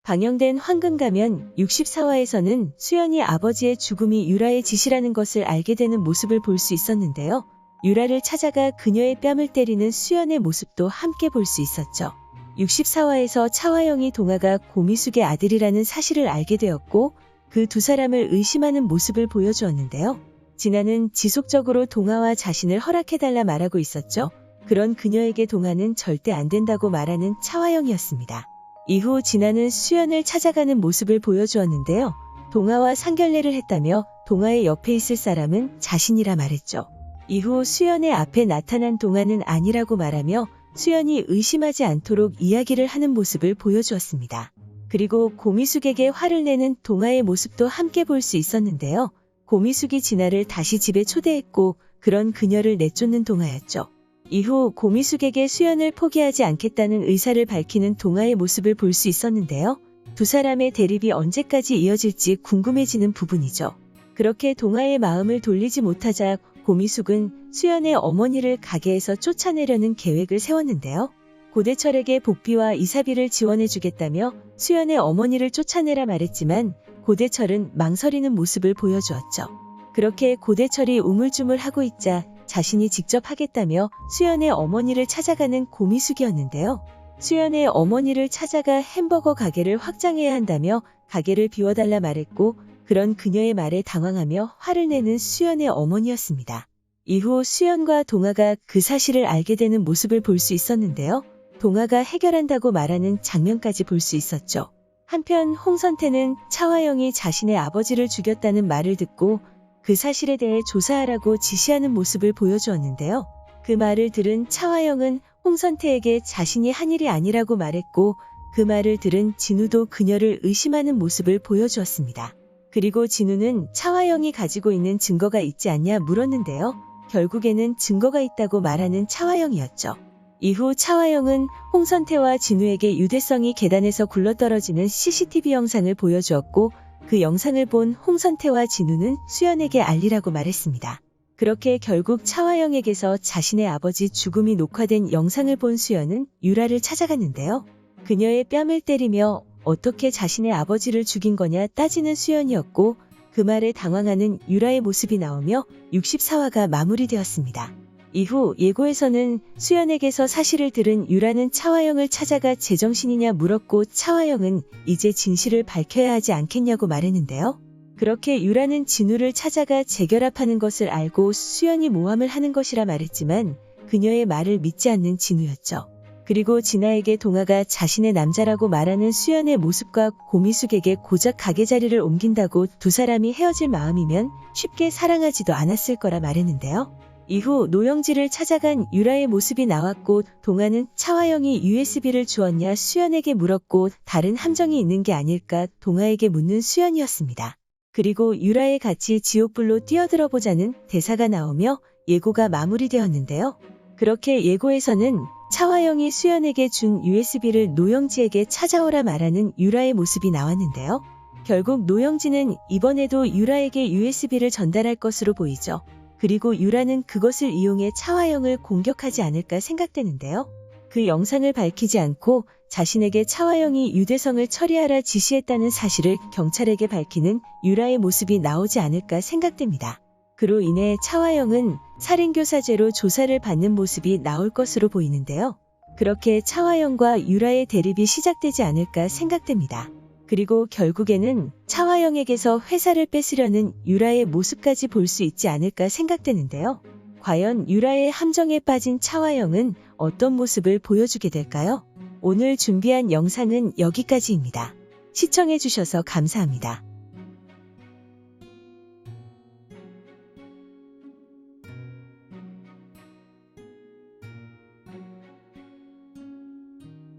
방영된 황금가면 64화에서는 수연이 아버지의 죽음이 유라의 짓이라는 것을 알게 되는 모습을 볼 수 있었는데요. 유라를 찾아가 그녀의 뺨을 때리는 수연의 모습도 함께 볼 수 있었죠. 64화에서 차화영이 동아가 고미숙의 아들이라는 사실을 알게 되었고 그 두 사람을 의심하는 모습을 보여주었는데요. 진아는 지속적으로 동아와 자신을 허락해달라 말하고 있었죠. 그런 그녀에게 동아는 절대 안 된다고 말하는 차화영이었습니다. 이후 진아는 수연을 찾아가는 모습을 보여주었는데요. 동아와 상견례를 했다며 동아의 옆에 있을 사람은 자신이라 말했죠. 이후 수연의 앞에 나타난 동아는 아니라고 말하며 수연이 의심하지 않도록 이야기를 하는 모습을 보여주었습니다. 그리고 고미숙에게 화를 내는 동아의 모습도 함께 볼 수 있었는데요. 고미숙이 진아를 다시 집에 초대했고 그런 그녀를 내쫓는 동아였죠. 이후 고미숙에게 수연을 포기하지 않겠다는 의사를 밝히는 동아의 모습을 볼 수 있었는데요. 두 사람의 대립이 언제까지 이어질지 궁금해지는 부분이죠. 그렇게 동아의 마음을 돌리지 못하자 고미숙은 수연의 어머니를 가게에서 쫓아내려는 계획을 세웠는데요. 고대철에게 복비와 이사비를 지원해주겠다며 수연의 어머니를 쫓아내라 말했지만 고대철은 망설이는 모습을 보여주었죠. 그렇게 고대철이 우물쭈물하고 있자 자신이 직접 하겠다며 수연의 어머니를 찾아가는 고미숙이었는데요. 수연의 어머니를 찾아가 햄버거 가게를 확장해야 한다며 가게를 비워달라 말했고 그런 그녀의 말에 당황하며 화를 내는 수연의 어머니였습니다. 이후 수연과 동아가 그 사실을 알게 되는 모습을 볼 수 있었는데요. 동아가 해결한다고 말하는 장면까지 볼 수 있었죠. 한편 홍선태는 차화영이 자신의 아버지를 죽였다는 말을 듣고 그 사실에 대해 조사하라고 지시하는 모습을 보여주었는데요. 그 말을 들은 차화영은 홍선태에게 자신이 한 일이 아니라고 말했고 그 말을 들은 진우도 그녀를 의심하는 모습을 보여주었습니다. 그리고 진우는 차화영이 가지고 있는 증거가 있지 않냐 물었는데요. 결국에는 증거가 있다고 말하는 차화영이었죠. 이후 차화영은 홍선태와 진우에게 유대성이 계단에서 굴러떨어지는 CCTV 영상을 보여주었고 그 영상을 본 홍선태와 진우는 수연에게 알리라고 말했습니다. 그렇게 결국 차화영에게서 자신의 아버지 죽음이 녹화된 영상을 본 수연은 유라를 찾아갔는데요. 그녀의 뺨을 때리며 어떻게 자신의 아버지를 죽인 거냐 따지는 수연이었고 그 말에 당황하는 유라의 모습이 나오며 64화가 마무리되었습니다. 이후 예고에서는 수연에게서 사실을 들은 유라는 차화영을 찾아가 제정신이냐 물었고 차화영은 이제 진실을 밝혀야 하지 않겠냐고 말했는데요. 그렇게 유라는 진우를 찾아가 재결합하는 것을 알고 수연이 모함을 하는 것이라 말했지만 그녀의 말을 믿지 않는 진우였죠. 그리고 진아에게 동아가 자신의 남자라고 말하는 수연의 모습과 고미숙에게 고작 가게 자리를 옮긴다고 두 사람이 헤어질 마음이면 쉽게 사랑하지도 않았을 거라 말했는데요. 이후 노영지를 찾아간 유라의 모습이 나왔고 동아는 차화영이 USB를 주었냐 수연에게 물었고 다른 함정이 있는 게 아닐까 동아에게 묻는 수연이었습니다. 그리고 유라의 같이 지옥불로 뛰어들어 보자는 대사가 나오며 예고가 마무리되었는데요. 그렇게 예고에서는 차화영이 수연에게 준 USB를 노영지에게 찾아오라 말하는 유라의 모습이 나왔는데요. 결국 노영지는 이번에도 유라에게 USB를 전달할 것으로 보이죠. 그리고 유라는 그것을 이용해 차화영을 공격하지 않을까 생각되는데요. 그 영상을 밝히지 않고 자신에게 차화영이 유대성을 처리하라 지시했다는 사실을 경찰에게 밝히는 유라의 모습이 나오지 않을까 생각됩니다. 그로 인해 차화영은 살인교사죄로 조사를 받는 모습이 나올 것으로 보이는데요. 그렇게 차화영과 유라의 대립이 시작되지 않을까 생각됩니다. 그리고 결국에는 차화영에게서 회사를 뺏으려는 유라의 모습까지 볼 수 있지 않을까 생각되는데요. 과연 유라의 함정에 빠진 차화영은 어떤 모습을 보여주게 될까요? 오늘 준비한 영상은 여기까지입니다. 시청해주셔서 감사합니다.